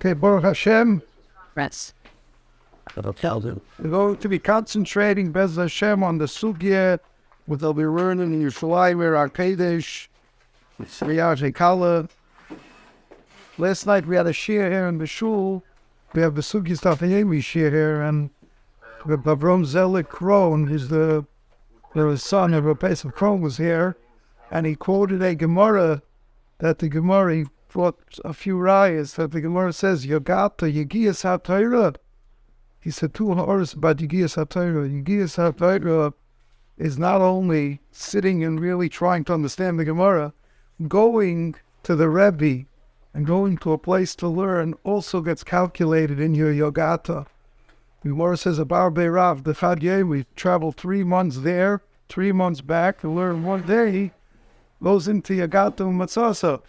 Okay, Baruch Hashem. Yes. We're going to be concentrating, Bez Hashem, on the sugya, what they'll be learning in Yerushalayim, HaKadosh, YYK. Last night we had a shir here in the shul. We have the sugya stuff we share here, and Avram Zelik Kron, who's the son of Rabbi Kron, was here, and he quoted a Gemara that the Gemara, he brought a few rayas that the Gemara says, Yogata, Yegiyas HaTorah. He said two hours about Yegiyas HaTorah. Yegiyas HaTorah is not only sitting and really trying to understand the Gemara, going to the Rebbe and going to a place to learn also gets calculated in your Yogata. The Gemara says about HaRav, the Chad we traveled 3 months there, 3 months back to learn 1 day, goes into Yogata Matzasa.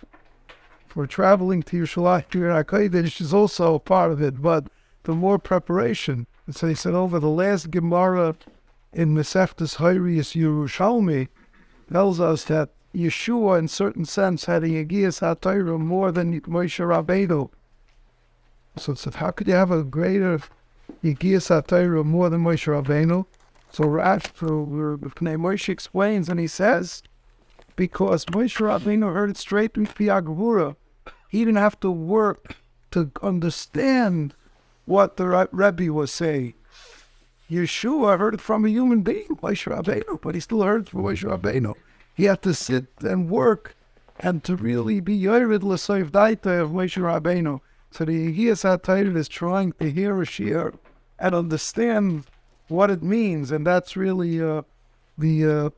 For traveling to Yerushalayim, HaKadosh is also a part of it, but the more preparation. And so he said over the last Gemara in Mesechtes Hayrius Yerushalmi tells us that Yeshua, in certain sense, had a Yegiyas HaTorah more than Moshe Rabbeinu. So it said, how could you have a greater Yegiyas HaTorah more than Moshe Rabbeinu? So Moshe explains, and he says, because Moshe Rabbeinu heard it straight from Pi HaGevura. He didn't have to work to understand what the Rebbe was saying. Yeshua heard it from a human being, Moshe Rabbeinu, but he still heard it from Moshe Rabbeinu. He had to sit and work and to really be Yored L'Soif Daita of Moshe Rabbeinu. So the Yegiyas HaTorah is trying to hear a shir and understand what it means, and that's really the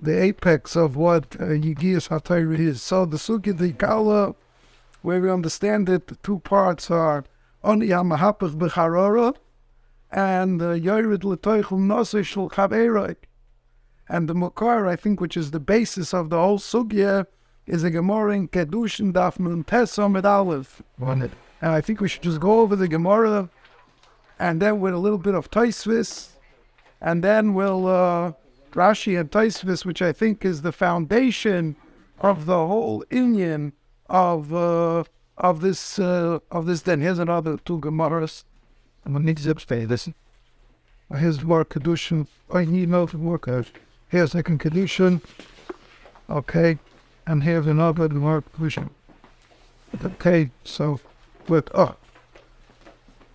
apex of what Yegiyas HaTorah is. So the Sugya the Kala, where we understand it, the two parts are Oni HaMahapach B'Charora and Yored L'Toichel Nosei Shel Chaveroi. And the Makar, I think, which is the basis of the whole Sugya, is a Gemara in Kedushin Daf Nun Tes Amud Aleph. And I think we should just go over the Gemara, and then with a little bit of Tosfos, and then we'll Rashi and Tosfos, which I think is the foundation of the whole inyan of this. Then here's another 2 Gemaras. I'm gonna need to say this. Here's more Kedushin. I need no more Kedushin. Here's second Kedushin. Okay, and here's another more Kedushin. Okay, so with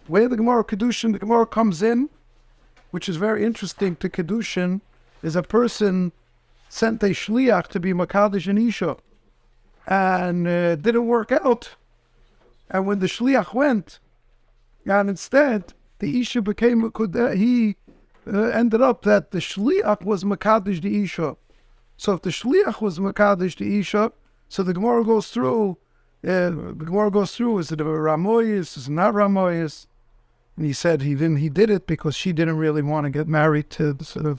where the Gemara Kedushin, the Gemara comes in, which is very interesting to Kedushin, is a person sent a shliach to be Makadosh and Isha, and it didn't work out. And when the shliach went, and instead the Isha became he ended up that the shliach was Makadosh the Isha. So if the shliach was Makadosh the Isha, so the Gemara goes through. Is it a Ramoyis? Is it not Ramoyis? And he said he did it because she didn't really want to get married to the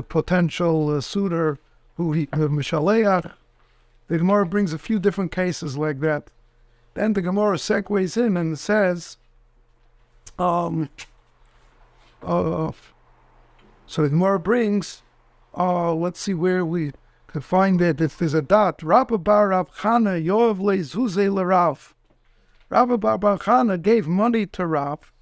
potential suitor who he Mishaleach. The Gemara brings a few different cases like that. Then the Gemara segues in and says, so the Gemara brings, let's see where we could find it. If there's a dot, Rabba bar Hachanah Yoav leZuzei l'Rav. Rabba bar Hachanah gave money to Rav.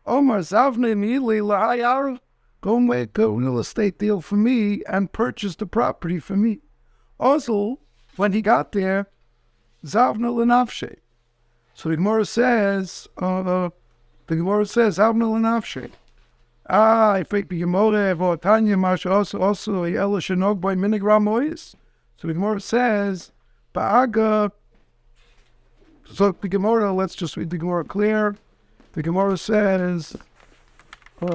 Omar Zavne Mili l'Hayar, go make a real estate deal for me and purchase the property for me. Also, when he got there, Zavna l'Nafshe. So the Gemara says, Zavna l'Nafshe. I think the Gemara of Tanya Masha also Ela Shenog by Minigram Mois. So the Gemara says, Ba'aga. So the Gemara, let's just read the Gemara clear. The Gemara says, let's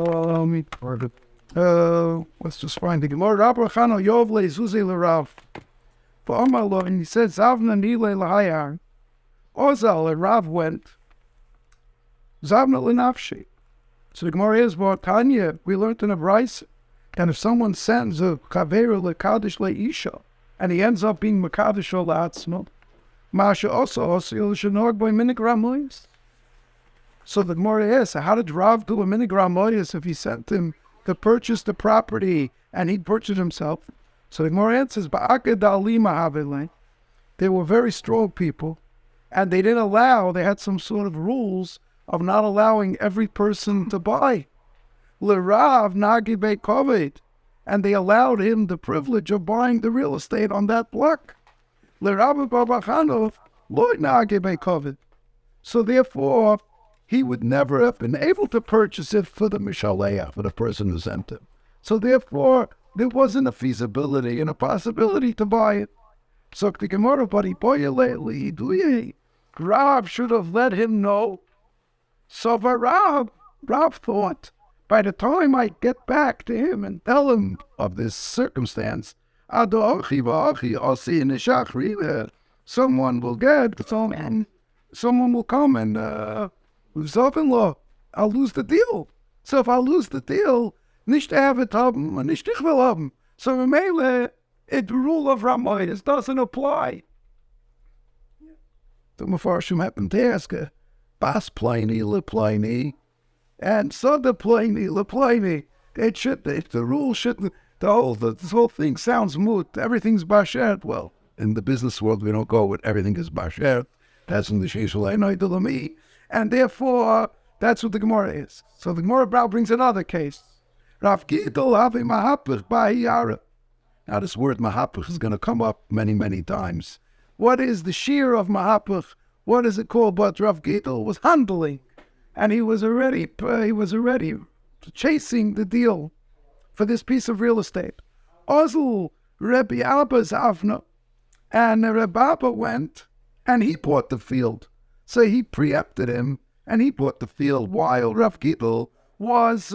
just find the Gemara. Rabbi Chano Yov leZuzei l'Rav. For Omar, and he says, Zavna Nile l'Hayar. Ozal and Rav went. Zavna l'Nafshi. So the Gemara is, Tanya, we learned in a Bryce, and if someone sends a Kavera l'Kadosh le'Isha, and he ends up being Makadosh l'Atzmo, Masha also Shenog by Minigram Mois. So the Gemara is, how did Rav do a Minigram Mois if he sent him to purchase the property and he'd purchase himself? So the Gemara answers, they were very strong people, And they didn't allow, they had some sort of rules of not allowing every person to buy. L'Rav nagi bekovid. And they allowed him the privilege of buying the real estate on that block. L'Rav bar Hachanah lo nagi bekovid. So therefore, he would never have been able to purchase it for the Mishaleach, for the person who sent him. So therefore, there wasn't a feasibility and a possibility to buy it. So the Gemara, but Rav should have let him know. So Rav thought, by the time I get back to him and tell him of this circumstance, someone will come and I'll lose the deal. So if I lose the deal, nicht wird haben und nicht ich will haben. So the rule of Ramoides doesn't apply. The Mefarshim happened to ask Bas Pliny, Le Pliny, and Sada Pliny, Le Pliny. The rule shouldn't, this whole thing sounds moot. Everything's basher. Well, in the business world, we don't go with everything is basher. That's in the Shiurim. And therefore, that's what the Gemara is. So the Gemara brings another case. Rav Gidol have mahapach ba'iyara. Now this word mahapach is going to come up many, many times. What is the shear of mahapach? What is it called? But Rav Gidol was handling, and he was already chasing the deal for this piece of real estate. Ozl Rebbe Abba's Avna, and Rebbe Abba went, and he bought the field. So he preempted him, and he bought the field while Rav Gidol was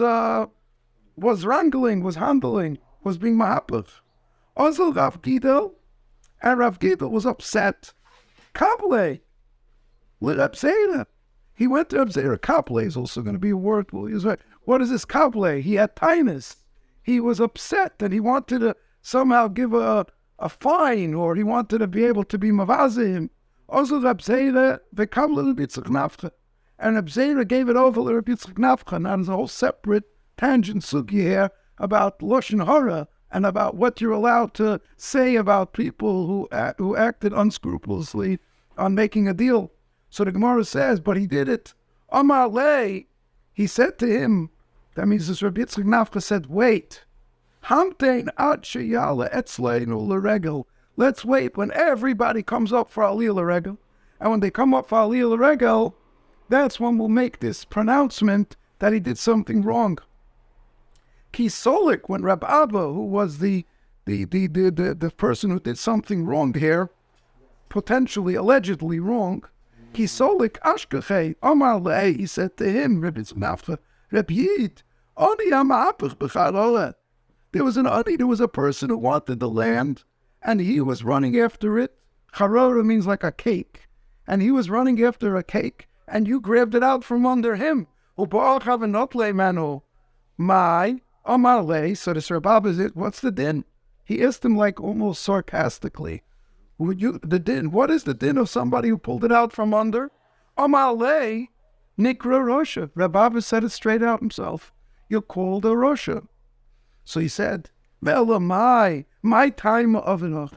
wrangling, was handling, was being mahapach. Also Rav Gidol, and Rav Gidol was upset. Kaple, Reb Zera. He went to Reb Zera. Kaple is also going to be a word. What is this Kaple? He had tinus. He was upset, and he wanted to somehow give a fine, or he wanted to be able to be mavazim. Also Reb Zera, the Kaple Bitzach Nafcha. And Reb Zera gave it over to Reb Yitzchak Nafcha. Now there's a whole separate tangent sugi here about Lashon Hara and about what you're allowed to say about people who acted unscrupulously on making a deal. So the Gemara says, but he did it. Amar lei, he said to him, that means this Rabbi Yitzchak Nafcha said, wait. Hamtein ad sheyala etzleinu l'regel. Let's wait when everybody comes up for Aliyah l'regel. And when they come up for Aliyah l'regel, that's when we'll make this pronouncement that he did something wrong. Kisolik, when Reb Abba, who was the person who did something wrong here, potentially, allegedly wrong, Kisolik Ashkechei, Amar Lei, he said to him, Reb Nafcha, Reb Yid, Ani Amapach B'charolet. There was a person who wanted the land, and he was running after it. Charora means like a cake, and he was running after a cake, and you grabbed it out from under him. My Amarle, so the Rabab is it, what's the din? He asked him like almost sarcastically. What is the din of somebody who pulled it out from under? Amarle, Nikra Rosha. Rabab said it straight out himself. You're called a Rosha. So he said, Vela my time of enough.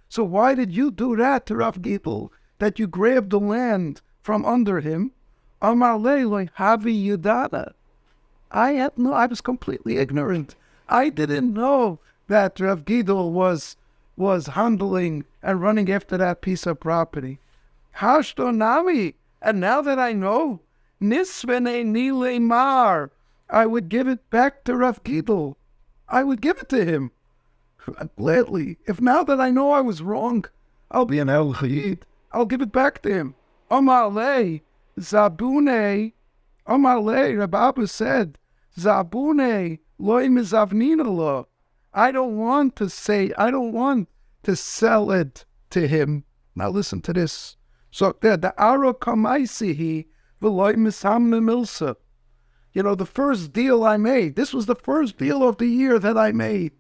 So why did you do that to Rav Gidol, that you grabbed the land from under him? Amarle like Havi Yudana. I was completely ignorant. I didn't know that Rav Gidol was handling and running after that piece of property. Hashtonami, and now that I know, Nisvene Nile Mar, I would give it back to Rav Gidol. I would give it to him. Gladly. If now that I know I was wrong, I'll be an El Chayid. I'll give it back to him. Amalei, Zabune, Amalei, Rabbi Abba said, Zabune, loy mizavnina lo. I don't want to sell it to him. Now listen to this. So the aro kamaisihi v'loy misamne milsa. You know, the first deal I made, this was the first deal of the year that I made.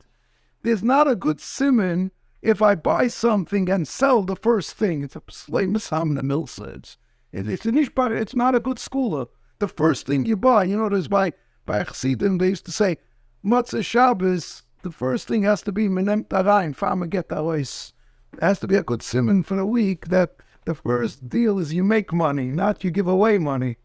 There's not a good siman if I buy something and sell the first thing. It's a slay misamne milsa. It's not a good schooler. The first thing you buy, you know, there's by Chassidim, they used to say, Matzah Shabbos, the first thing has to be Menem Tarayim, Fama Get It has to be a good siman for a week that The first deal is you make money, not you give away money.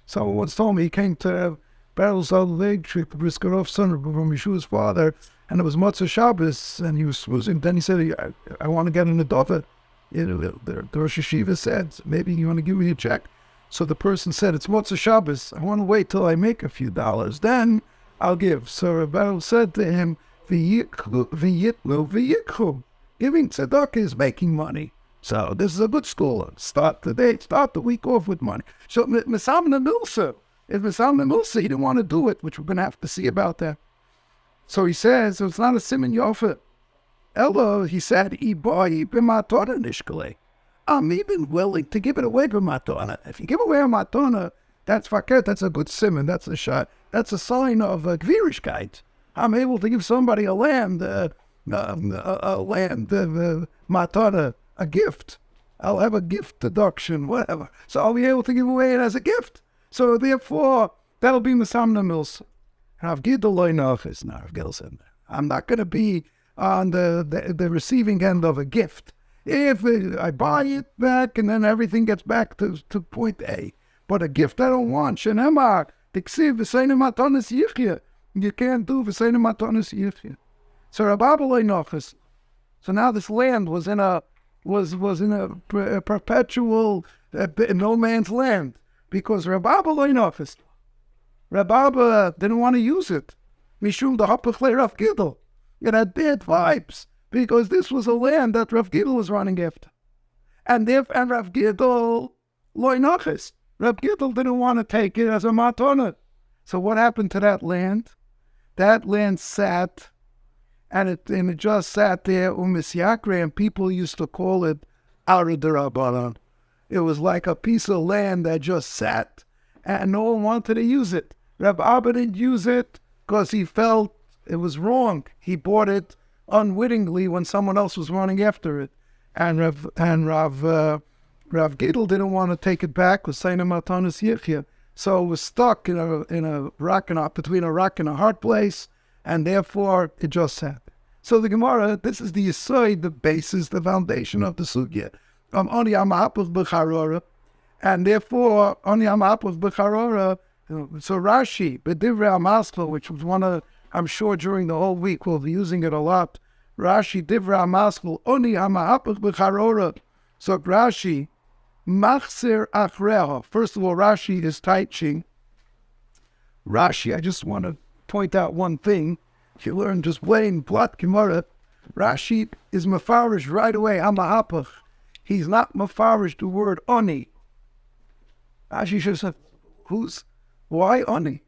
Someone once told me he came to Barrel South Lake Trip, Briskerov son from Yeshua's father, and it was Motzah Shabbos, and he was then he said, I want to get in the Dova. The Rosh Hashiva said, maybe you want to give me a check. So the person said, it's Motzah Shabbos. I want to wait till I make a few dollars. Then I'll give. So Rebbe said to him, V'yitlu. Giving tzedakah is making money. So this is a good school. Start the week off with money. So Mesamna Milsa, if Mesamna Milsa, he didn't want to do it, which we're going to have to see about that. So he says, so it's not a Siman Yofa. Ella, he said, I'm even willing to give it away b'matona. If you give away a matona, that's fakir, that's a good simon, that's a shot. That's a sign of gvirishkeit. I'm able to give somebody a land, matona, a gift. I'll have a gift deduction, whatever. So I'll be able to give away it as a gift. So therefore, that'll be Mesamna Milsa. Rav Gidel loy noches. Now Rav Gidel said, I'm not going to be on the receiving end of a gift. If I buy it back and then everything gets back to point A. But a gift I don't want. Shenemar, tiksiv v'seinu matonis yichya. You can't do v'seinu matonis yichya. So Rabba loy noches. So now this land was in a perpetual no man's land because Rabba loy noches. Rabba didn't want to use it. Mishum the hapachle Rav Gidel. It had bad vibes because this was a land that Rav Gidel was running after. And Rav Gidel loy noches. Rav Gidel didn't want to take it as a matona. So what happened to that land? That land sat, and it just sat there, umisyakre, and people used to call it Aradarabanan. It was like a piece of land that just sat, and no one wanted to use it. Rav Abba didn't use it because he felt it was wrong. He bought it unwittingly when someone else was running after it. And Rav Gidel didn't want to take it back with Seinu Matanis Yichya. So it was stuck in a rock and between a rock and a hard place, and therefore it just sat. So the Gemara, this is the Yesod, the basis, the foundation of the Sugya. Oni Amapov B'Charora, and therefore Oni Amapov B'Charora. So Rashi, B'Divrei HaMaskal, which was one of, I'm sure during the whole week we'll be using it a lot. Rashi, Divrei HaMaskal, Oni Amapov B'Charora. So Rashi, Machzir Achreha. First of all, Rashi is teaching. Rashi, I just want to point out one thing. You learn just plain Plat Gemara. Rashi is mafarish right away. Hamahapach. He's not mafarish the word oni. Rashi should have said, why oni?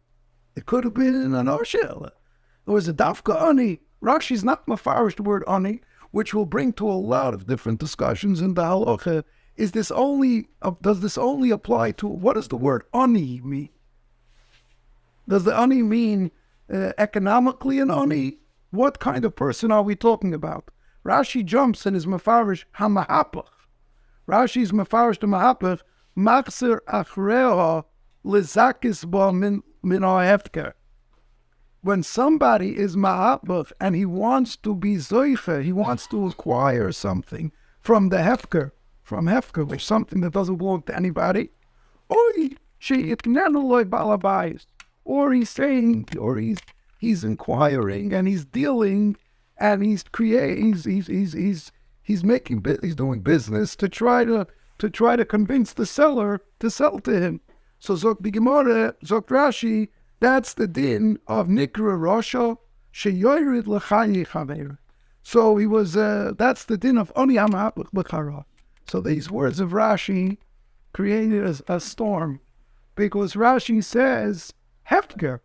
It could have been in an oshel. There was a dafka oni. Rashi's not mafarish the word oni, which will bring to a lot of different discussions in the halacha. Does this only apply to, what does the word oni mean? Does the oni mean economically an oni? What kind of person are we talking about? Rashi jumps and is mafarish hamahapach. Rashi's mafarish the mahapach, machzir achreha lizakis ba min ha'hefker. When somebody is mahapach and he wants to be zoiche, he wants to acquire something from the hefker, which is something that doesn't belong to anybody, or he's saying, or he's inquiring and he's dealing and he's doing business to try to convince the seller to sell to him. So Zok B'Gemara, Zok Rashi, that's the din of Nikra Rosha Sheyorid L'Chayi Chaver. So he was that's the din of Oni Amapach B'Chara. So these words of Rashi created a storm, because Rashi says Hefker,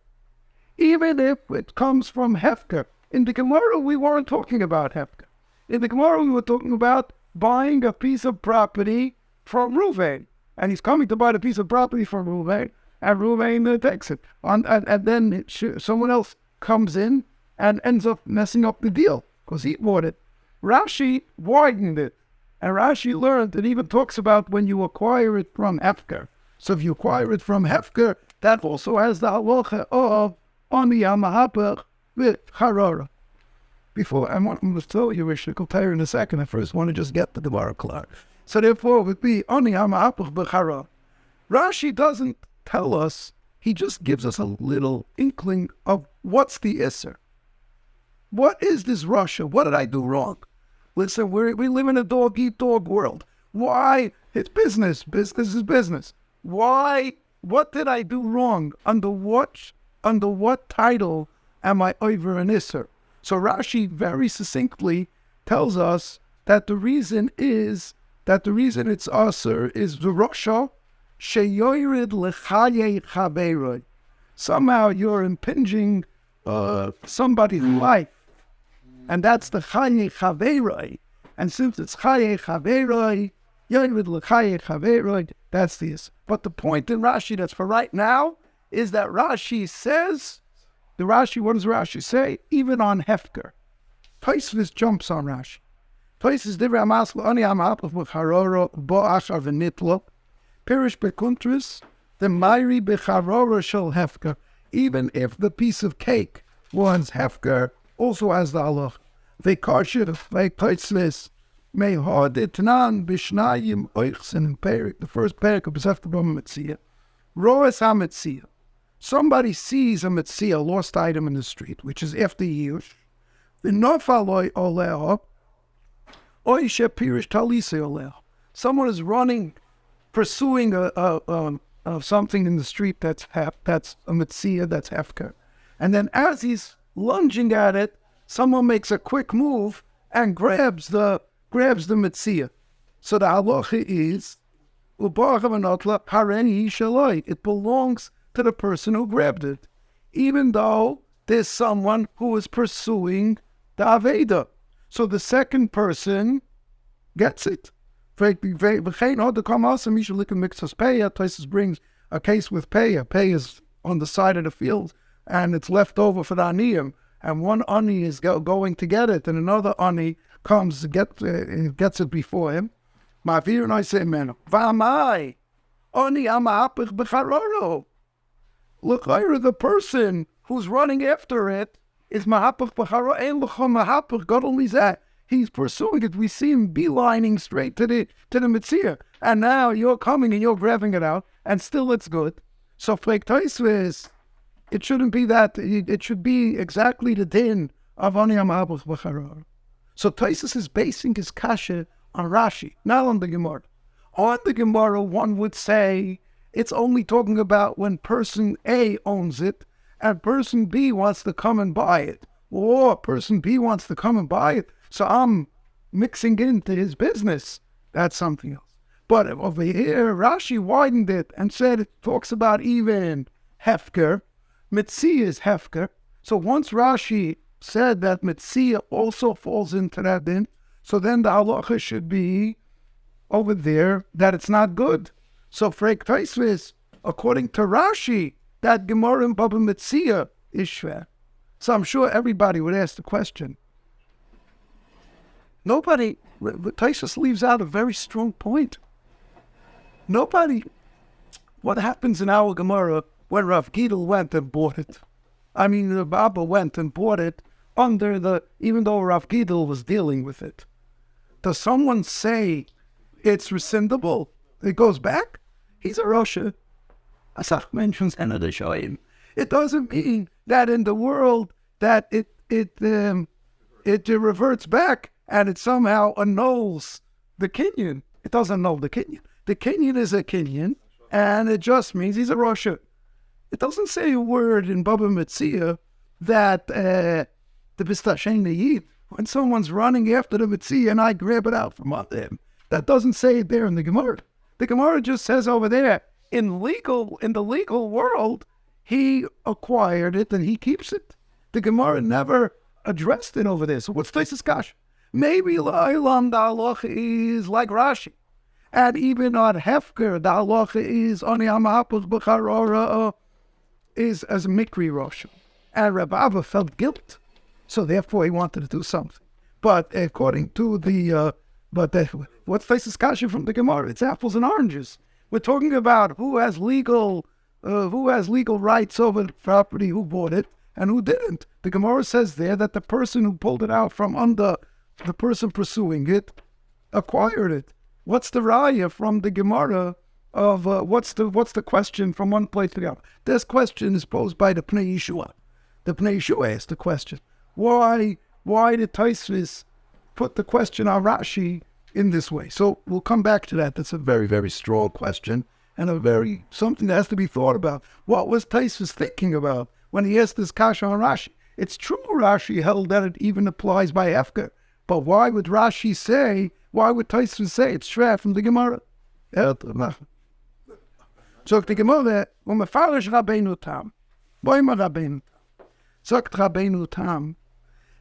even if it comes from Hefker. In the Gemara, we weren't talking about Hefker. In the Gemara, we were talking about buying a piece of property from Ruvain. And he's coming to buy the piece of property from Ruvain, and Ruvain takes it. And then someone else comes in and ends up messing up the deal, because he bought it. Rashi widened it. And Rashi learned, it even talks about when you acquire it from Hefker. So if you acquire it from Hefker, that also has the halacha of Oni Amahapach with Harara. Before, I want to tell you, Rishikal Tair in a second. I first want to just get the Gemara clear. So therefore it would be Ani HaMahapach B'Chara. Rashi doesn't tell us, he just gives us a little inkling of what's the Isser. What is this Russia? What did I do wrong? Listen, we live in a dog-eat-dog world. Why? It's business. Business is business. Why? What did I do wrong? Under what title am I over an Isser? So Rashi very succinctly tells us that the reason it's Asr is the Rasha sheyorid lechaye chaveroi. Somehow you're impinging somebody's life. And that's the chaye chaveroi. And since it's chaye chaveroi, yorid lechaye chaveroi, that's this. But the point in Rashi that's for right now is that Rashi says, what does Rashi say? Even on Hefker. Tosfos jumps on Rashi. Tosfos divrei hamasla ani hamahapach b'charora bo ashar v'nitlo. Pirish bekuntris, the Mairi Becharora shel Hefker, even if the piece of cake was Hefker, also has the halach. They kosher, they Tosfos, may hod etnan bishnayim oichsen in Perik, the first Perik of Besefta B'Ma Metzia. Roes HaMetzia. Somebody sees a Metzia, a lost item in the street, which is after Yush. The Nofaloi Oleho, Oishe Pirish Talise Oleho. Someone is running, pursuing something in the street that's a Metzia, that's Hefker. And then as he's lunging at it, someone makes a quick move and grabs the Metzia. So the halacha is, it belongs to the person who grabbed it, even though there's someone who is pursuing the Aveda. So the second person gets it. Tosfos brings a case with Peah. Peah is on the side of the field, and it's left over for the Aniyim. And one Ani is going to get it, and another Ani comes to gets it before him. Ma'avir and I say, "Man, v'amai Ani amahapich b'charoro." Look, the person who's running after it is mahapich b'charo. Ein l'chom mahapich gadol mizeh. He's pursuing it. We see him beelining straight to the Metzia. And now you're coming and you're grabbing it out, and still it's good. So like Tosfos, it shouldn't be that. It should be exactly the din of Ani HaMahapach B'Chara. So Tosfos is basing his kasha on Rashi, not on the Gemara. On the Gemara, one would say it's only talking about when person A owns it and person B wants to come and buy it. Or person B wants to come and buy it, so I'm mixing into his business. That's something else. But over here, Rashi widened it and said it talks about even Hefker. Metzia is Hefker. So once Rashi said that Metzia also falls into that din, so then the halacha should be over there that it's not good. So Freik Tosfos, according to Rashi, that Gemara in Baba Metzia is shver. So I'm sure everybody would ask the question. Tosfos leaves out a very strong point. What happens in our Gemara when Rav Gidel went and bought it? I mean, the Baba went and bought it even though Rav Gidel was dealing with it. Does someone say it's rescindable? It goes back? He's a Rasha. Asach mentions another Shiurim. It doesn't mean that in the world that it reverts back and it somehow annuls the Kinyan. It doesn't annul the Kinyan. The Kinyan is a Kinyan, and it just means he's a Rasha. It doesn't say a word in Baba Metzia that the Bistashen Yid, when someone's running after the Metzia and I grab it out from under him. That doesn't say it there in the Gemara. The Gemara just says over there, in the legal world, he acquired it and he keeps it. The Gemara never addressed it over there. So what's Tosfos Kash? Maybe La'ilam the halacha is like Rashi. And even on Hefker, the halacha is Ani HaMahapach B'Charora is as a Mikri Rosh. And Reb Abba felt guilt. So therefore he wanted to do something. But according to what's Tosfos Kash from the Gemara? It's apples and oranges. We're talking about who has legal rights over the property, who bought it, and who didn't. The Gemara says there that the person who pulled it out from under the person pursuing it acquired it. what's the raya from the Gemara of what's the question from one place to the other? This question is posed by the Pnei Yeshua. The Pnei Yeshua asked the question. Why did Tosfos put the question on Rashi in this way? So we'll come back to that. That's a very, very strong question and something that has to be thought about. What was Tosfos thinking about when he asked this kasha on Rashi? It's true Rashi held that it even applies by Hefker. But why would Tosfos say it's shver from the Gemara? So the Gemara, Mefarish Rabbeinu Tam, Boima Rabbeinu Tam, sagt Rabbeinu Tam,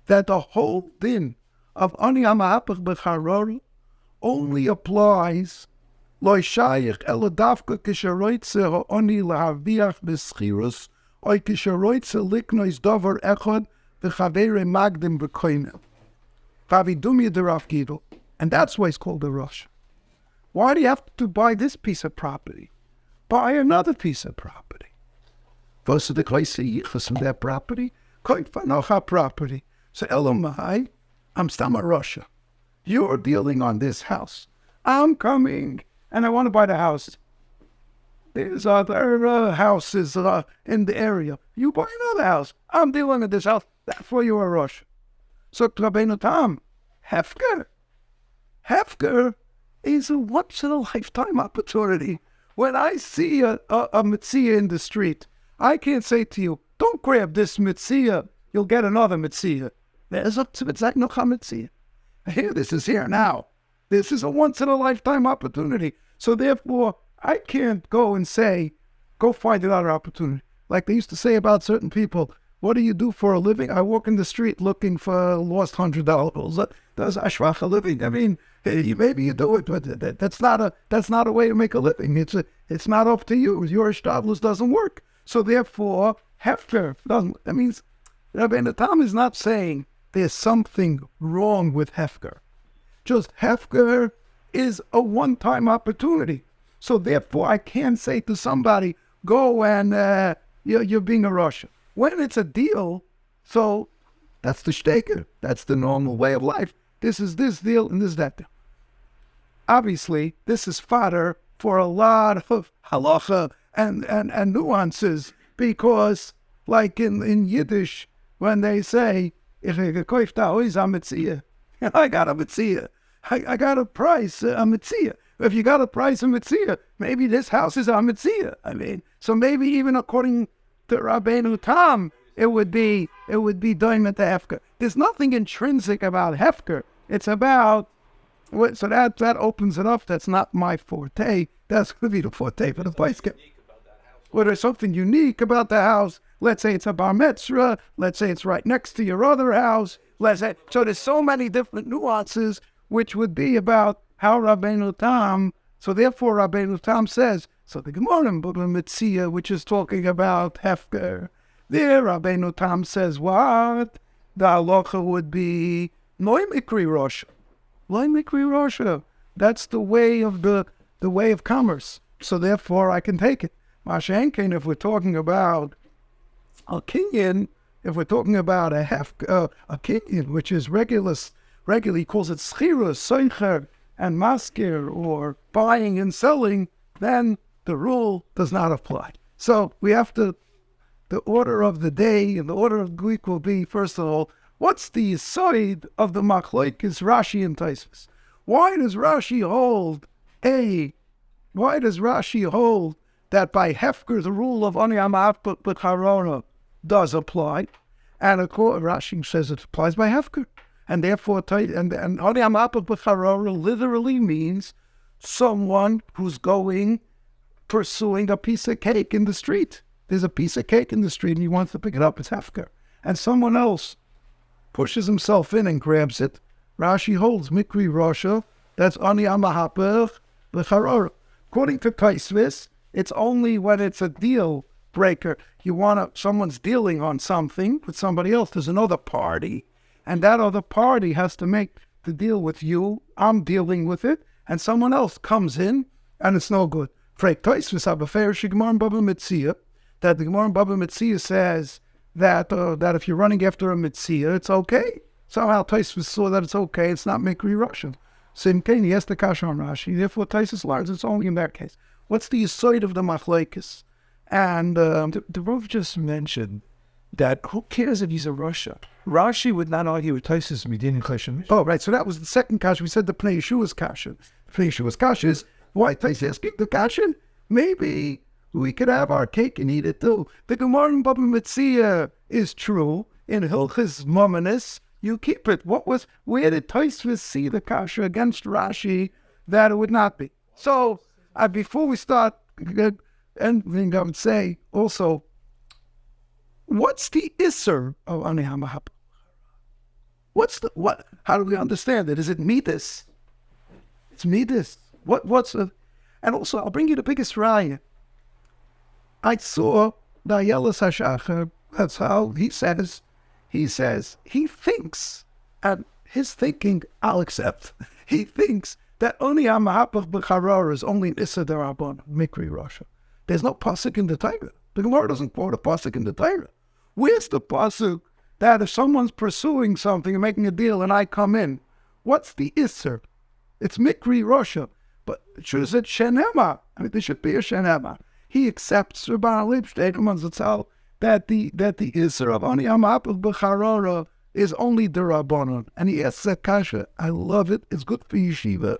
that the whole din of Ani HaMahapach B'Charor only applies Loi Shayich Ela Davka Kisharoitze Ha'oni Lahaviach B'Schirus Oy Kisharoitze Liknois Dover Echad V'Chavere Magdim B'Koinem Vavidumi Derav Gidol. And that's why it's called the Rosh. Why do you have to buy this piece of property? Buy another piece of property. First of the Klaise Yichus from that property, Koit Vanocha property. So Elamai, I'm Stama Russia. You're dealing on this house. I'm coming and I want to buy the house. There's other houses in the area. You buy another house. I'm dealing with this house. That's why you're a Russia. So Rabbeinu Tam, Hefker. Hefker is a once-in-a-lifetime opportunity. When I see a mitzvah in the street, I can't say to you, don't grab this mitzvah, you'll get another mitzvah. There's a mitzvah. Here, this is here now. This is a once-in-a-lifetime opportunity. So therefore, I can't go and say, go find another opportunity. Like they used to say about certain people, what do you do for a living? I walk in the street looking for lost $100. That's ashvach a living. I mean, maybe you do it, but that's not a way to make a living. It's not up to you. Your shtadlus doesn't work. So therefore, hefker doesn't. That means Rabbeinu Tam is not saying there's something wrong with hefker. Just hefker is a one-time opportunity. So therefore, I can't say to somebody, go and you're being a Russian. When it's a deal, so that's the shtaker. That's the normal way of life. This is this deal and this is that deal. Obviously, this is fodder for a lot of halacha and nuances, because like in Yiddish, when they say, I got a mitzvah. I got a price, a mitzvah. If you got a price, a mitzvah, maybe this house is a mitzvah. I mean, so maybe even according to Rabbeinu Tam, it would be doimet the hefker. There's nothing intrinsic about hefker. It's about, so that opens it up. That's not my forte. That's going to be the forte for the bicycle. Well, there's something unique about the house. Let's say it's a bar mitzvah. Let's say it's right next to your other house. So there's so many different nuances, which would be about how Rabbeinu Tam. So therefore, Rabbeinu Tam says, so the Gemara in Baba Metzia, which is talking about hefker, there Rabbeinu Tam says what? The halacha would be Loi Mikri Rosh. Loi Mikri Rosh. That's the way of commerce. So therefore, I can take it. Mashenkin, if we're talking about a kinyan, if we're talking about a kinyan, which is regularly calls it schira, soicher, and maskir, or buying and selling, then the rule does not apply. So we have to, the order of the day and the order of the week will be, first of all, what's the side of the machlokes Rashi and Tosfos? Why does Rashi hold that by hefker the rule of Ani HaMahapach B'Charor does apply? And of course, Rashi says it applies by hefker. And therefore, and Ani HaMahapach B'Charor literally means someone who's pursuing a piece of cake in the street. There's a piece of cake in the street and he wants to pick it up, it's hefker. And someone else pushes himself in and grabs it. Rashi holds Mikri Rosha, that's Ani HaMahapach B'Charor. According to Tosfos, it's only when it's a deal breaker. Someone's dealing on something with somebody else. There's another party, and that other party has to make the deal with you. I'm dealing with it, and someone else comes in, and it's no good. Freik Tosfos habefer shigmar in Baba Metzia, that the Gemara in Baba Metzia says that if you're running after a Metzia, it's okay. Somehow Tosfos saw that it's okay. It's not Mikri Russian. So in Kain, he has the kasha on Rashi. Therefore, Taisus learns it's only in that case. What's the side of the machlokes? And The Rav just mentioned that who cares if he's a Russia? Rashi would not argue with Taisus Medin Cheshem. oh, right. So that was the second kasha. We said the Pnei Yeshua's kasha. The Pnei Yeshua's kasha is why Taisus asking the kasha? Maybe we could have our cake and eat it too. The Gemara in Baba Metzia is true. In Hilchis Mominus, you keep it. Where did Taisus see the kasha against Rashi that it would not be? So before we start anything, I would say also, what's the Isser of Ani HaMahapa? How do we understand it? Is it Midas? It's Midas. And also, I'll bring you the biggest raya. I saw the Ayelas HaShachar, that's how he says, he thinks, and his thinking I'll accept, he thinks that only HaMahapach B'Charara is only Issa D'Rabbanan, Mikri Rasha. There's no pasuk in the Torah. The Gemara doesn't quote a pasuk in the Torah. Where's the pasuk that if someone's pursuing something and making a deal and I come in, what's the Isser? It's Mikri Rasha. But it should have said Shenema. I mean, there should be a Shenema. He accepts Rabban Lipstein that the Isser of Ani HaMahapach B'Charara is only the Rabbanon. And he asks that kasha. I love it. It's good for yeshiva.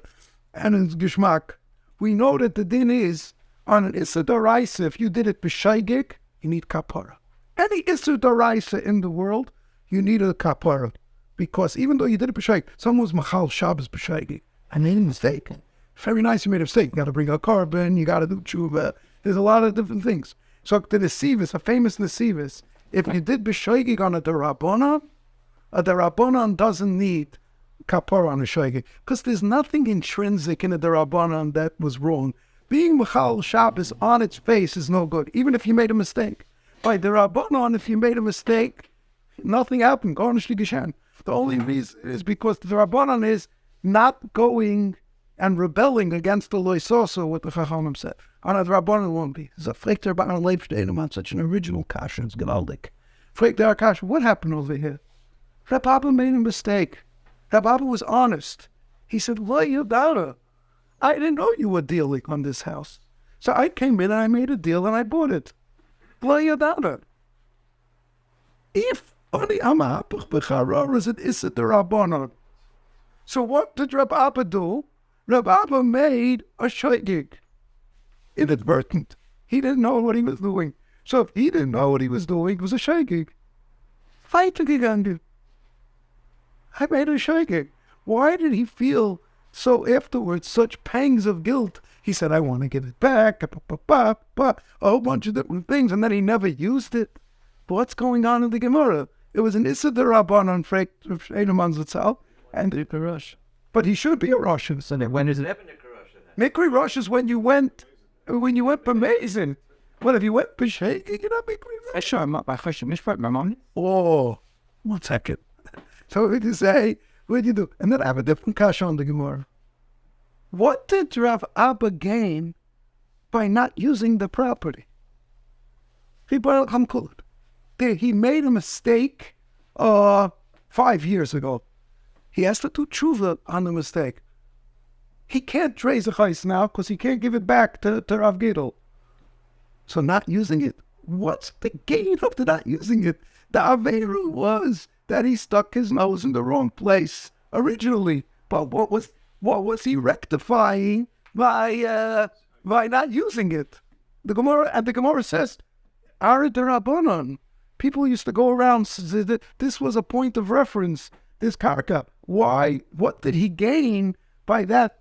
And it's Gishmak. We know that the din is on an Issa D'Oraisa. If you did it b'shaygik, you need kapara. Any Issa D'Oraisa in the world, you need a kapara. Because even though you did it b'shaygik, someone was machal Shabbos b'shaygik and made a mistake. Very nice you made a mistake. You got to bring a carbon, you got to do tshuva. There's a lot of different things. So the Nesivis, a famous Nesivis, if you did b'shaygik on a Darabonon doesn't need kapara on a shaygik. Because there's nothing intrinsic in a Darabonon that was wrong. Being Mechal Shabbos on its face is no good, even if you made a mistake. By Darabonon, if you made a mistake, nothing happened. Garnish Geshan. The only reason is because the Darabonon is not going and rebelling against the Loisoso, what the Chachamim said. On a Darabonon won't be. There's a Frekter Baal Leibstein on such an original kasha, it's Gewaldig. Frekter kasha, what happened over here? Reb Abba made a mistake. Reb Abba was honest. He said, "Lo yadara. I didn't know you were dealing on this house. So I came in and I made a deal and I bought it. Lo yadara." If only HaMahapach B'Charara is an Issa D'Rabbanan. So what did Reb Abba do? Reb Abba made a shaygig. Inadvertent. He didn't know what he was doing. So if he didn't know what he was doing, it was a shaygig. Fight gegangen. I made a shaygig. Why did he feel so afterwards such pangs of guilt? He said, I want to give it back, a whole bunch of different things, and then he never used it. But what's going on in the Gemara? It was an Issa D'Rabbanan Cynamon Zatzal, and the Rosh. But he should be a Rosh. So then when is it? Mikri Rosh is when you went B'Mezin. Well, if you went B'Shaygig, you're not Mikri Rosh. Oh, 1 second. So what did you say? What did you do? And then I have a different kasha on the Gemara. What did Rav Abba gain by not using the property? He made a mistake 5 years ago. He has to do tshuva on the mistake. He can't raise a chais now because he can't give it back to Rav Gidel. So not using it. What's the gain of the not using it? The Averu was that he stuck his nose in the wrong place originally. But what was he rectifying by not using it? The Gemara says, Ara D'Rabbanan. People used to go around, this was a point of reference, this karka. Why? What did he gain by that?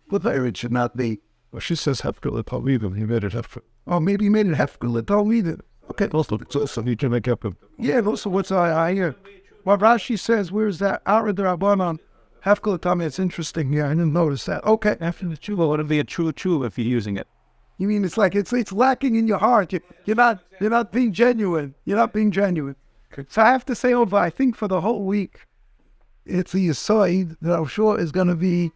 What it should not be. Well, she says Hefker L'Talmidim. He made it Hefker. Oh, maybe he made it Hefker L'Talmidim. Okay. Also, he can make up. Yeah, also what's I hear? What Rashi says, where's that? Ara D'Rabbanan. Hefker L'Talmidim. It's interesting. Yeah, I didn't notice that. Okay. After the tshuva, would it be a true tshuva if you're using it? You mean it's like it's lacking in your heart? You're not being genuine. You're not being genuine. So I have to say over. I think for the whole week, it's a yisoid that I'm sure is going to be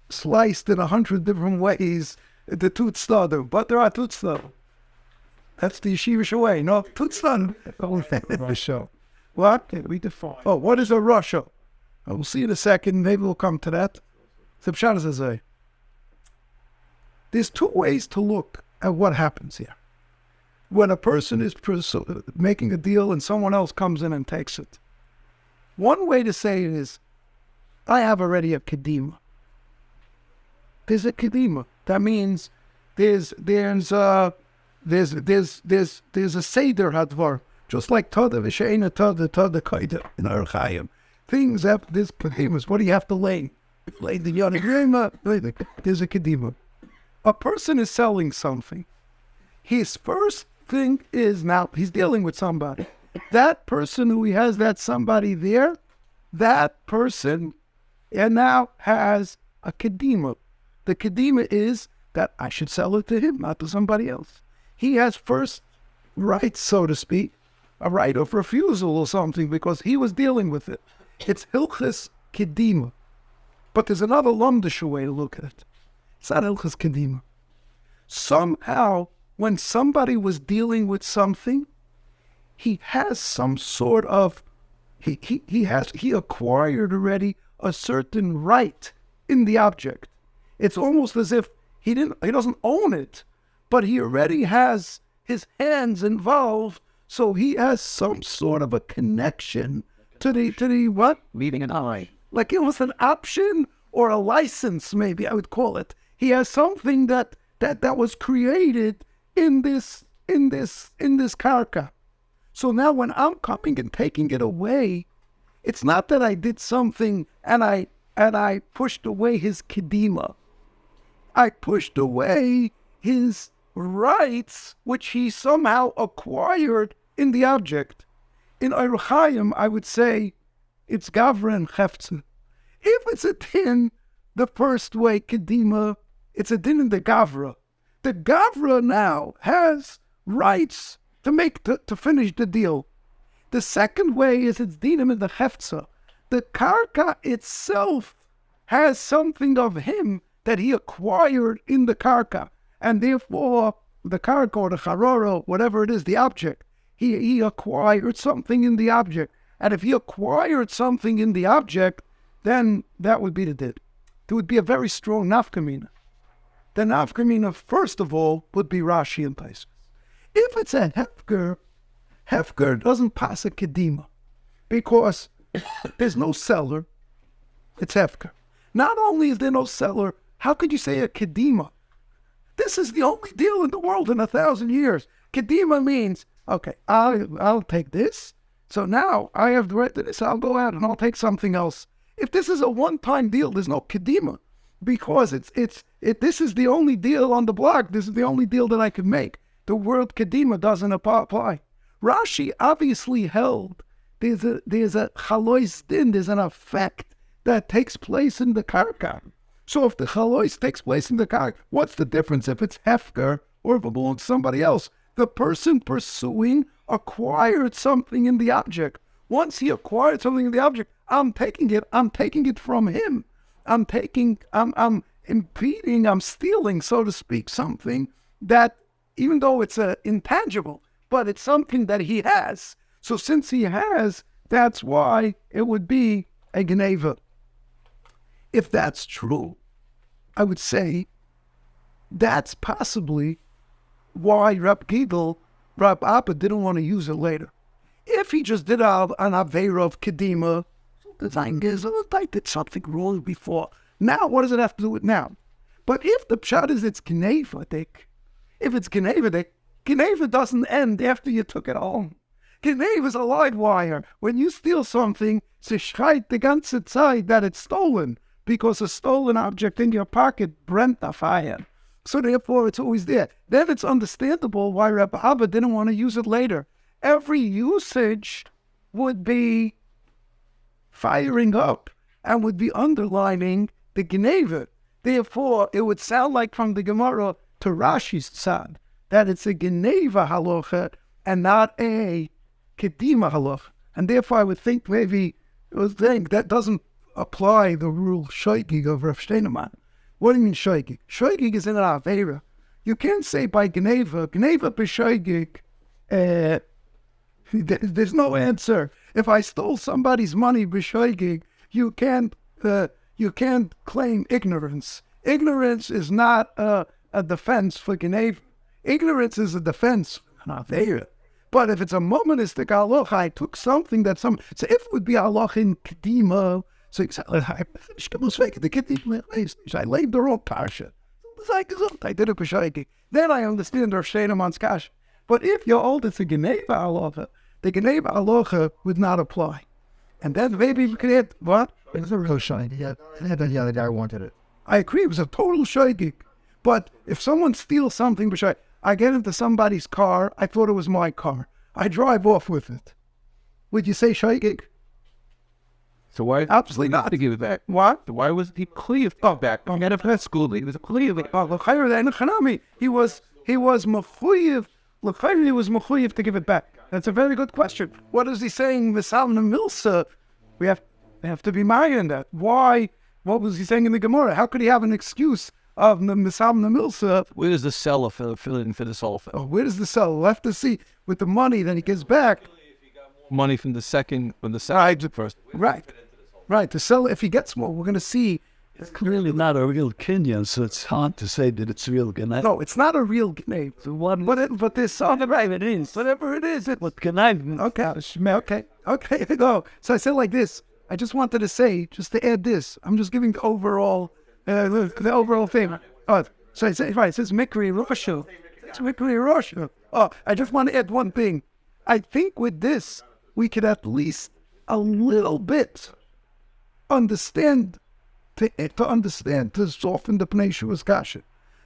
sliced in 100 different ways. The tutzdadu, but there are tutzdadu. That's the yeshivish way. No tutzdadu. Show. What? We define. Oh, what is a Russia? We'll see in a second. Maybe we'll come to that. So Pshat says, there's two ways to look at what happens here. When a person is making a deal and someone else comes in and takes it. One way to say it is, I have already a kedima. There's a kedima. That means there's a seder hadvar, just like tada v'sheina tada kaida in our chayim. Things have this kedimas. What do you have to lay? Lay the yonah. There's a kedima. A person is selling something. His first thing is, now he's dealing with somebody. That person who he has that somebody there, that person and now has a kedima. The kedima is that I should sell it to him, not to somebody else. He has first rights, so to speak, a right of refusal or something, because he was dealing with it. It's hilchas kedima. But there's another lumdisha way to look at it. It's not hilchas kedima. Somehow, when somebody was dealing with something, he has some sort of, he acquired already a certain right in the object. It's almost as if he doesn't own it, but he already has his hands involved, so he has some sort of a connection to the what? Leading an eye. Like it was an option or a license, maybe I would call it. He has something that was created in this karka. So now when I'm coming and taking it away, it's not that I did something and I pushed away his kedima. I pushed away his rights, which he somehow acquired in the object. In Eruchayim, I would say it's Gavra and Heftzah. If it's a din, the first way, kedima, it's a din in the Gavra. The Gavra now has rights to finish the deal. The second way is it's dinim in the Heftzah. The karka itself has something of him that he acquired in the karka, and therefore the karka or the charara, whatever it is, the object, he acquired something in the object. And if he acquired something in the object, then that would be the din. There would be a very strong nafkamina. The nafkamina, first of all, would be Rashi and Taisus. If it's a hefker doesn't pass a kedima, because there's no seller, it's hefker. Not only is there no seller, how could you say a kedima? This is the only deal in the world in 1,000 years. Kedima means, okay, I'll take this, so now I have the right to this, I'll go out and I'll take something else. If this is a one-time deal, there's no kedima, because this is the only deal on the block, this is the only deal that I can make. The word kedima doesn't apply. Rashi obviously held there's a chalois din, there's an effect that takes place in the karka. So if the chalois takes place in the karka, what's the difference if it's hefker or if it belongs to somebody else? The person pursuing acquired something in the object. Once he acquired something in the object, I'm taking it from him. I'm impeding, I'm stealing, so to speak, something that, even though it's intangible, but it's something that he has. So since he has, that's why it would be a geneva. If that's true, I would say that's possibly why Rab Abba didn't want to use it later. If he just did an Aveira of Kedima, the thing is, I did something wrong before. Now, what does it have to do with now? But if the pshat is it's geneva, if it's Geneva doesn't end after you took it home. Geneva is a live wire. When you steal something, sie schreit the ganze Zeit that it's stolen, because a stolen object in your pocket brennt a fire. So therefore, it's always there. Then it's understandable why Rabbi Abba didn't want to use it later. Every usage would be firing up and would be underlining the Geneva. Therefore, it would sound like from the Gemara to Rashi's side that it's a Geneva halacha and not a Kedima halacha. And therefore, I would think maybe that doesn't apply the rule shoigig of Rav Cynamon. What do you mean shoigig? Shoigig is in an Aveira. You can't say by Geneva b'shoigig, there's no answer. If I stole somebody's money b'shoigig, you can't claim ignorance. Ignorance is not a defense for Geneva. Ignorance is a defense for Avera. But if it's a momentist halacha, I took something that so if it would be halacha in Kedima, so I laid the wrong parsha. I did it b'shaiki. Then I understand our Shlomo's kash. But if you hold it's a Geneva halacha, the Geneva halacha would not apply. And then maybe we could add, what? It was a real shine. Yeah, the other guy wanted it. I agree, it was a total shaygig. But if someone steals something, I get into somebody's car, I thought it was my car. I drive off with it. Would you say shaygig? So why? Absolutely not. To give it back. What? Why was he clear? Oh, back. I got a school. He was clear. He was mechuyev. He was mechuyev to give it back. That's a very good question. What is he saying? Misalna milsa. We have to be married in that. Why? What was he saying in the Gemara? How could he have an excuse of the misalna milsa? Where does the seller fill in for this whole thing? Oh, where does the seller? We'll have to see with the money that he gives back. Money from the first. Right. The seller, if he gets more, we're going to see. It's clearly not a real Kenyan, so it's hard to say that it's real Ganav. No, it's not a real Ganav. So what? But there's something. It is. Whatever it is. What Ganav? Okay. Go. So I said like this. I just wanted to say, just to add this. I'm just giving the overall thing. So I say, right, it says Mikri Rosha. It's Mikri Rosha. Oh, I just want to add one thing. I think with this, we could at least a little bit understand, to soften the Pnei Shua's kasha.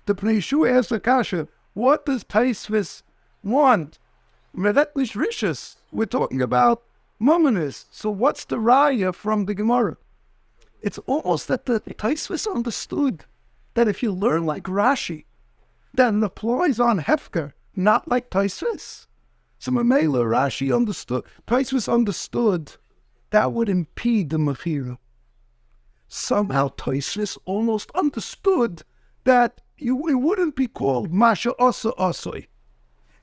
The Pnei Shua asks the kasha, what does Taisvis want? Meretlish Rishus. We're talking about Mominist. So what's the raya from the Gemara? It's almost that the Taisvis understood that if you learn like Rashi, then it applies on Hefker, not like Taisvis. So Mamela, Rashi understood, Taisvis understood that would impede the Mechira. Somehow Taisvis almost understood that it wouldn't be called Masha Asa Asoi.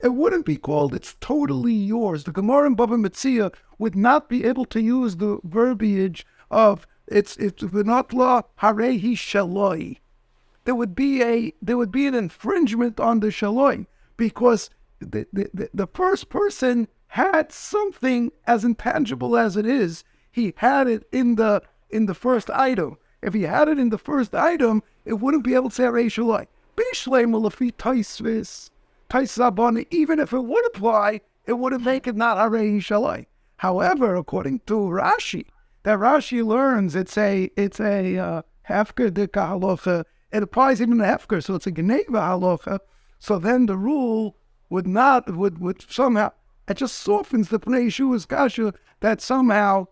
It wouldn't be called, it's totally yours. The Gemara in Bava Metzia would not be able to use the verbiage of it's v'natla harehi shaloi. There would be an infringement on the shaloi because the first person had something as intangible as it is. He had it in the first item. If he had it in the first item, it wouldn't be able to say harehi shaloi. Bishleim lafi taisvis. Even if it would apply, it wouldn't make it not harehi shaloi. However, according to Rashi, that Rashi learns it's a hefker dika halacha. It applies even to hefker, so it's a geneva halacha. So then the rule would somehow, it just softens the Pnei Shua's kasha that somehow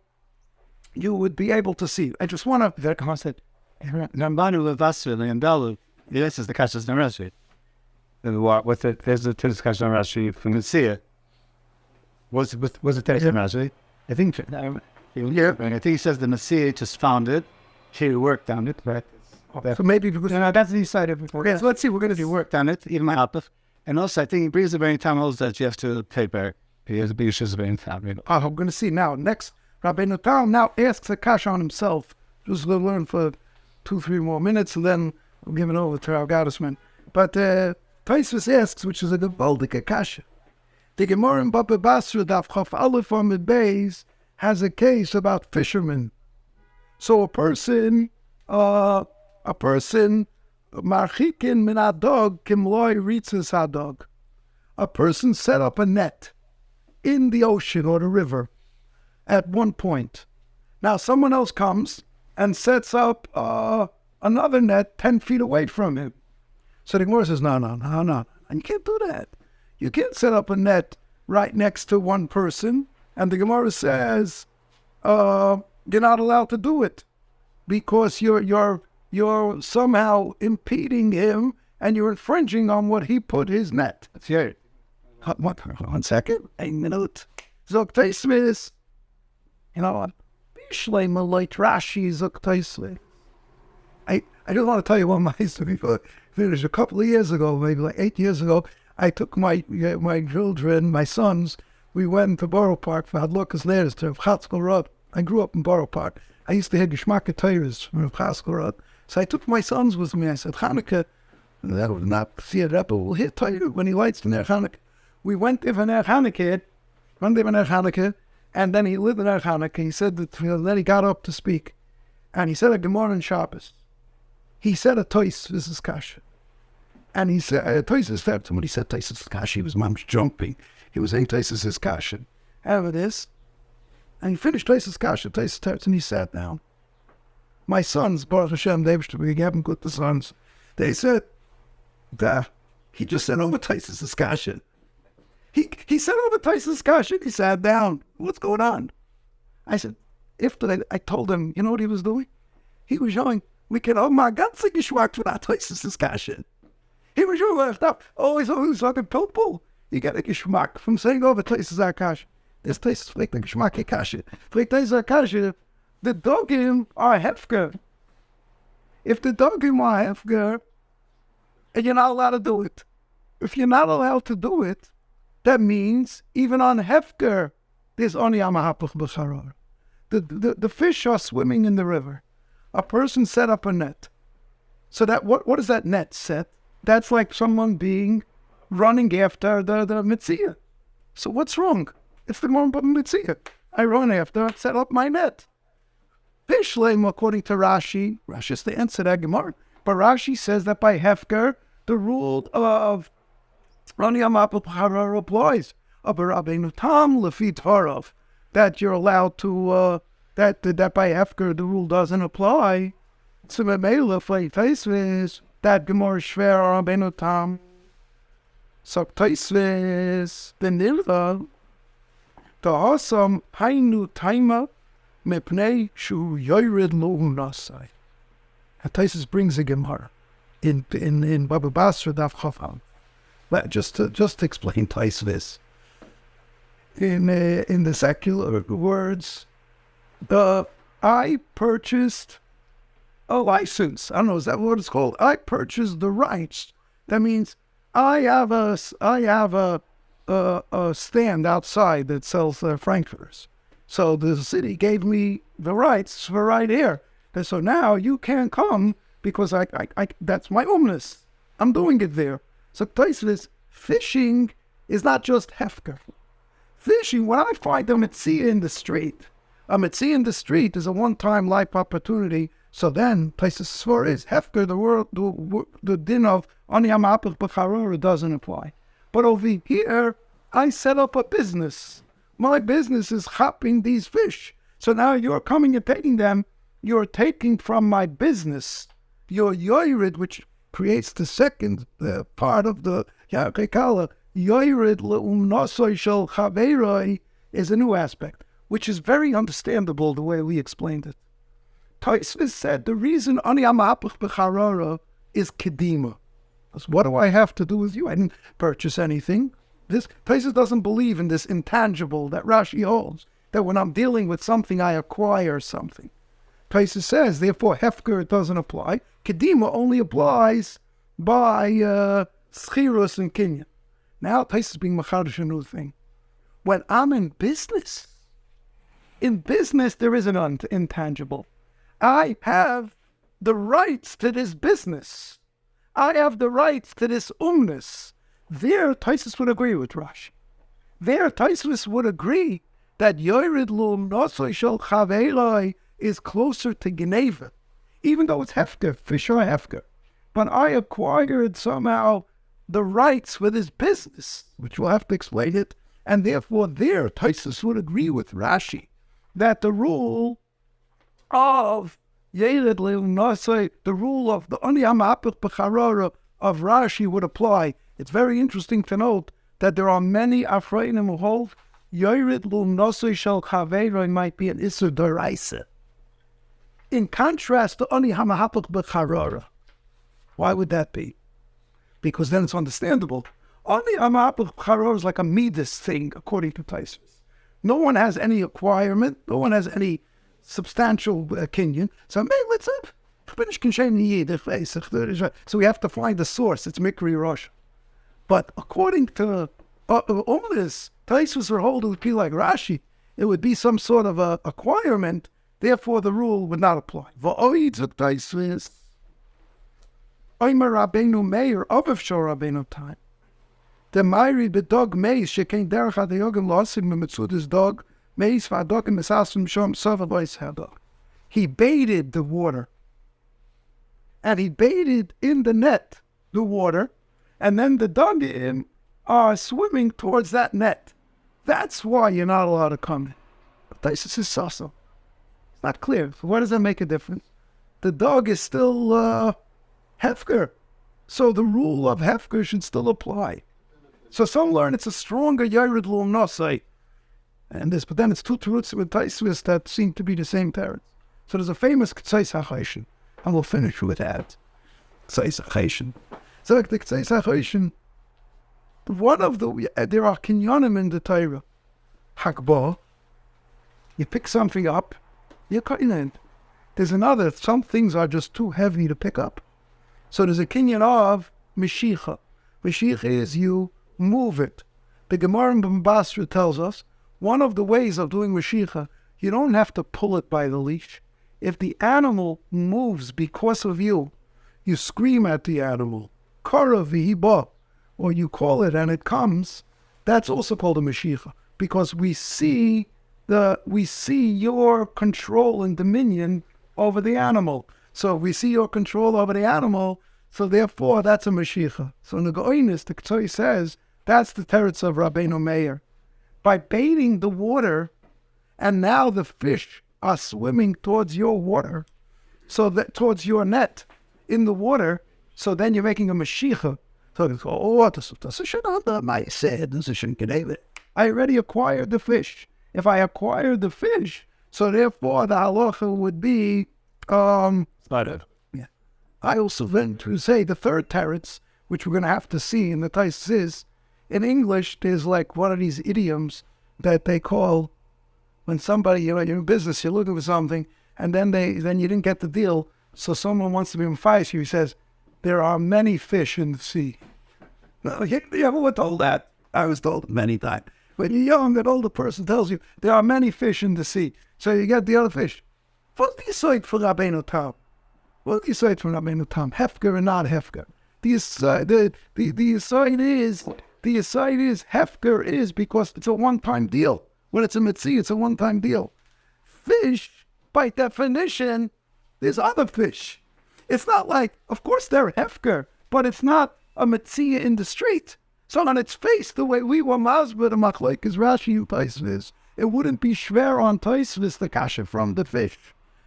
you would be able to see. I just want to. That concept. Rambanu levasri le'andalu. This is the kasha's Rashi. With it, there's a discussion on Rashi from the Seer. Was it Rashi? I think. Yeah, I think he says the Nasir just found it. She worked on it, right? So maybe because that's the side of it. Okay, so let's see. We're going to do worked on it, even my help. And also, I think he brings the very time also that you have to pay back. He has a big issue with family. I'm going to see now. Next, Rabbeinu Tam now asks a kasha on himself. Just going to learn for 2-3 more minutes, and then we'll give it over to our Goddessman. But Taisvis asks, which is a gewaldige kasha. The Gemara in Baba Basra Daf Chaf Aleph Amid Beis has a case about fishermen. So a person marchikin min hadog kimloi ritzes hadog. A person set up a net in the ocean or the river at one point. Now someone else comes and sets up another net 10 feet away from him. So the Gemara says, no. And you can't do that. You can't set up a net right next to one person. And the Gemara says, you're not allowed to do it because you're somehow impeding him and you're infringing on what he put his net. That's right. One second. A minute. Zok Taisvis. You know what? Bishleim Leit Rashi Zok Taisvis. I just want to tell you one of my history before finish. A couple of years ago, maybe like 8 years ago, I took my children, my sons. We went to Borough Park for Hadlokas Letters to Chatzkel Road. I grew up in Borough Park. I used to have Geschmack Tires from Rav Chaskel. So I took my sons with me. I said, Hanukkah, that would not see it up, but we'll hit Torah when he lights the Ner Hanukkah. We went there for Ner Hanukkah, and then he lived in Ner Hanukkah. He said that, then he got up to speak. And he said a Gemara in Shabbos. He said a Tois, this is Kasha. And he said, Tois is there. Somebody said Tois is Kasha. He was mom's jumping. He was saying Tois is Kasha. However it is. And he finished Tois is Kasha, Tois is Terz, and he sat down. My sons, Baruch Hashem, they haven't got the sons. They said, he just said over Tois is Kasha. He said over Tois is Kasha. He sat down. What's going on? I said, I told him, you know what he was doing? He was showing, we can have my ganze Geschmack for that Tois is Kasha. He was showing, he's always talking Pilpul. You get a Geschmack from saying over Tois is Kasha. This Tois is like the Geschmack Kasha. Like Tois is Kasha. The dogim are hefker. If the dogim are hefker, and you're not allowed to do it. If you're not allowed to do it, that means even on hefker, there's only amahapuch b'charor. The fish are swimming in the river. A person set up a net. So that what is that net set? That's like someone running after the mitzvah. So what's wrong? It's the mitzvah. I run after, I set up my net. Pishlem, according to Rashi is the answer that Gemara, but Rashi says that by Hefker, the rule of Rani Amapel HaRav applies. Rabbeinu Tam Lefit HaRav, that you're allowed to, that by Hefker the rule doesn't apply. So Memela Taisvis, that Gemara Shver Rabbeinu Tam. So Taisvis, the Nilva, the Hasam Hainu Taima, Mepnei Shu Yoyred Lo Nasai. And Taisus brings a Gemara in Baba Basra Daf Chafam. But just to explain Taisus, in the secular words, I purchased a license. I don't know, is that what it's called? I purchased the rights. That means I have a stand outside that sells frankfurters. So the city gave me the rights for right here. And so now you can't come because I that's my umnus. I'm doing it there. So Taisvis, fishing is not just hefker. Fishing, when I find a mitzvah in the street, a mitzvah in the street is a one-time life opportunity. So then Taisvis Svor is hefker. The din of ani amapich b'charora doesn't apply. But over here, I set up a business. My business is chopping these fish. So now you're coming and taking them. You're taking from my business your yoyred, which creates the second part of the YYK. Yoyred le'umnosoi shel chaveroi is a new aspect, which is very understandable the way we explained it. Taisvis said the reason ani amapuch b'charora is kedima. What do I have to do with you? I didn't purchase anything. This Taisus doesn't believe in this intangible that Rashi holds, that when I'm dealing with something, I acquire something. Taisus says, therefore, Hefker doesn't apply. Kedima only applies by Schirus and Kinyan. Now, Taisus being Machadish a new thing. When I'm in business there is an intangible. I have the rights to this business. I have the rights to this umnus. There, Taisus would agree with Rashi. There, Taisus would agree that Yored Lum Nosoi Shel Chaveloi is closer to Geneva, even though it's Hefker, for sure Hefker. But I acquired somehow the rights for this business, which we'll have to explain it, and therefore there, Taisus would agree with Rashi that the rule of Yored Lum Nosoi, the rule of the Oni Amapich B'Charora of Rashi would apply. It's very interesting to note that there are many Afrainim who hold Yored Lum Nosoi Shel Chaveroi might be an Isur D'Oraisa. In contrast to Ani Hamahapach B'Charora. Why would that be? Because then it's understandable. Ani Hamahapach B'Charora is like a Midas thing, according to Taisus. No one has any acquirement, no one has any substantial kinyan. So let's so we have to find the source. It's Mikri Rosh. But according to all this, Taisus are holding to be like Rashi. it would be some sort of a acquirement, therefore the rule would not apply. V'oid zok Taisvis, Omer Rabbeinu Meir, Obev Shor Rabbeinu Time. The Meiri bedog meis, shekein derech adayogim losim b'mitzudis dog, meis v'adogim esasim shom sovalois hadog. He baited the water. And he baited in the net the water, and then the dogim are swimming towards that net. That's why you're not allowed to come in. But this is sasso. It's not clear. So why does that make a difference? The dog is still hefker. So the rule of hefker should still apply. So some learn it's a stronger yared lul nosai. And this, but then it's two terutzim with taisvis that seem to be the same teretz. So there's a famous k'tzais hachayishin. And we'll finish with that. K'tzais hachayishin. So the k'tzais hachayishin, one of the, there are kinyonim in the Torah. Hakbah, you pick something up, you're cutting it. There's another, some things are just too heavy to pick up. So there's a kinyan of Meshicha. Meshicha is you move it. The Gemara in Basra tells us, one of the ways of doing Meshicha, you don't have to pull it by the leash. If the animal moves because of you, you scream at the animal, Kara v'hiba, or you call it and it comes, that's also called a Meshicha, because we see your control and dominion over the animal. So if we see your control over the animal, so therefore that's a Meshicha. So in the Goinis, the K'tzoi says, that's the teretz of Rabbeinu Meir. By baiting the water, and now the fish are swimming towards your water, so that towards your net in the water, so then you're making a Meshicha. So it's I already acquired the fish. If I acquired the fish, so therefore the halacha would be yeah. I also went to say the third teretz, which we're going to have to see in the Tais is, in English, there's like one of these idioms that they call when somebody, you're in business, you're looking for something, and then you didn't get the deal, so someone wants to be advice you, he says, there are many fish in the sea. Now, you ever were told that? I was told many times. When you're young, that older person tells you, there are many fish in the sea. So you get the other fish. What do you say for Rabbeinu Tam? What do you say for Rabbeinu Tam? Hefker or not Hefker? The aside is Hefker is because it's a one-time deal. When it's a mitzvah, it's a one-time deal. Fish, by definition, there's other fish. It's not like, of course they're Hefker, but it's not a mitzvah in the street. So on its face, the way we were masber the machlokes Rashi Taisvis, it wouldn't be schwer on Taisvis the kasha from the fish,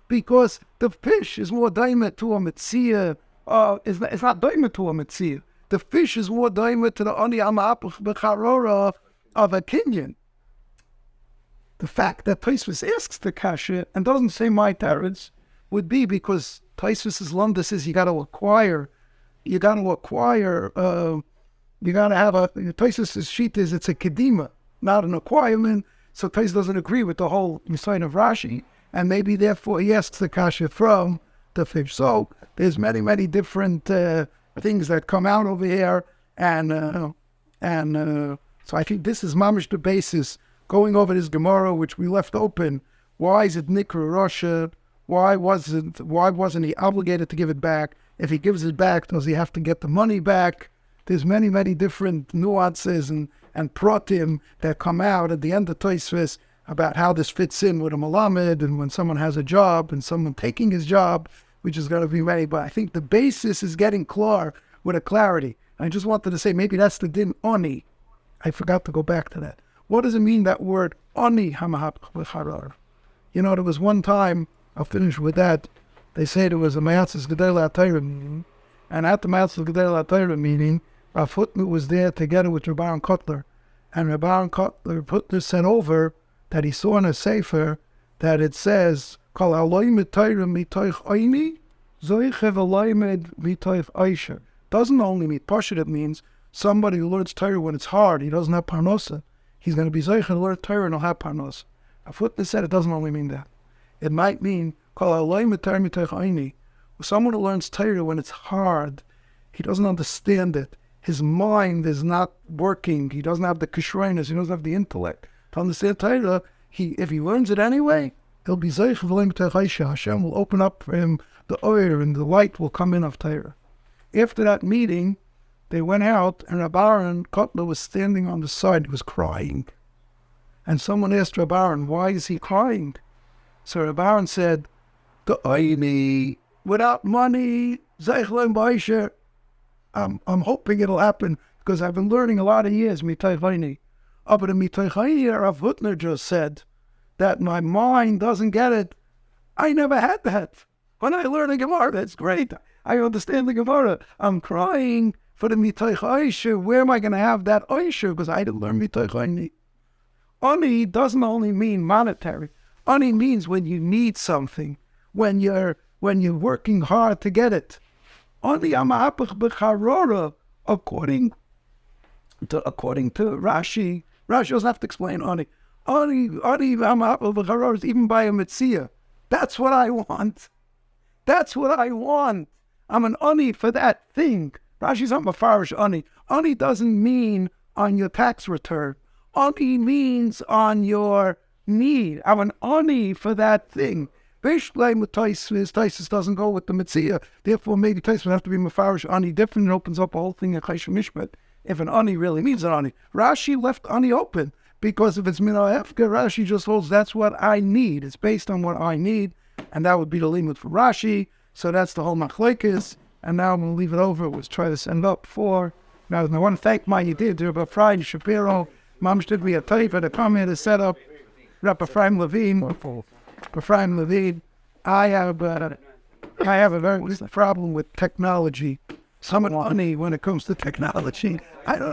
because the fish is more daimet to a mitzvah. It's not daimet to a mitzvah. The fish is more daimet to the oni amapuch becharora of a kinyan. The fact that Taisvis asks the kasha and doesn't say my teretz would be because Taisvis's lumdus is you got to have a, Taisvis's sheet is it's a kedima, not an acquirement, so Tais doesn't agree with the whole sign of Rashi, and maybe therefore he asks the kasha from the fish. So there's many, many different things that come out over here, and so I think this is mamish the basis, going over this Gemara, which we left open. Why is it Nikra Rasha? Why wasn't he obligated to give it back? If he gives it back, does he have to get the money back? There's many, many different nuances and pratim that come out at the end of Tosfos about how this fits in with a malamed and when someone has a job and someone taking his job, which is going to be many. But I think the basis is getting clear with a clarity. I just wanted to say maybe that's the din oni. I forgot to go back to that. What does it mean, that word oni HaRav? You know, there was one time, I'll finish with that, they say there was a Mayatzis Gedel HaTorah meeting, and at the Mayatzis Gedel HaTorah meeting, Rav Hutner was there together with Rabbi Aaron Kotler, and Rabbi Aaron Kotler said over that he saw in a sefer that it says, Kol haloimed Torah mitoich oini, zoichev haloimed mitoich oisher. Doesn't only mean Pashut, it means somebody who learns Torah when it's hard, he doesn't have parnosa. He's going to be zoichev to learn Torah and he'll have parnosa. Rav Hutner said it doesn't only mean that. It might mean Kol haloimed Torah mitoich oini. Someone who learns Torah when it's hard, he doesn't understand it. His mind is not working. He doesn't have the kishroinus. He doesn't have the intellect to understand Torah. if he learns it anyway, he'll be Zeich V'Leim Techaisha. Hashem will open up for him the oil and the light will come in of Torah. After that meeting, they went out and Reb Aaron Kotler was standing on the side. He was crying. And someone asked Reb Aaron, why is he crying? So Reb Aaron said, the oini, without money, Zeich V'Leim B'Aisha. I'm hoping it'll happen because I've been learning a lot of years, Mitay Chayni. But in Mitay Chayni, Rav Hutner just said that my mind doesn't get it. I never had that. When I learn a Gemara, that's great. I understand the Gemara. I'm crying for the Mitay Chayni. Where am I going to have that Oisha? Because I didn't learn Mitay Chayni. Ani doesn't only mean monetary. Ani means when you need something, when you're working hard to get it. Only amahapach b'charora, according to Rashi. Rashi doesn't have to explain Ani. Ani amahapach b'charora is even by a Metzia. That's what I want. That's what I want. I'm an Ani for that thing. Rashi's not mafarish Ani. Ani doesn't mean on your tax return. Ani means on your need. I'm an Ani for that thing. Beishlei with Taisus doesn't go with the Metzia. Therefore, maybe Taisus would have to be Mefarish Ani different and opens up a whole thing in Chayshim Mishpat. If an Ani really means an Ani. Rashi left Ani open because if it's Minah Efka, Rashi just holds that's what I need. It's based on what I need, and that would be the limit for Rashi. So that's the whole Machlekes. And now I'm going to leave it over. We'll try to send up for. Now, I want to thank my Yedid, Rabbi Friday Shapiro. Mom did me a taifa to come here to set up Rabbi Ephraim Levine. Ephraim Levine, I have a very problem with technology. I'm an honey when it comes to technology. I don't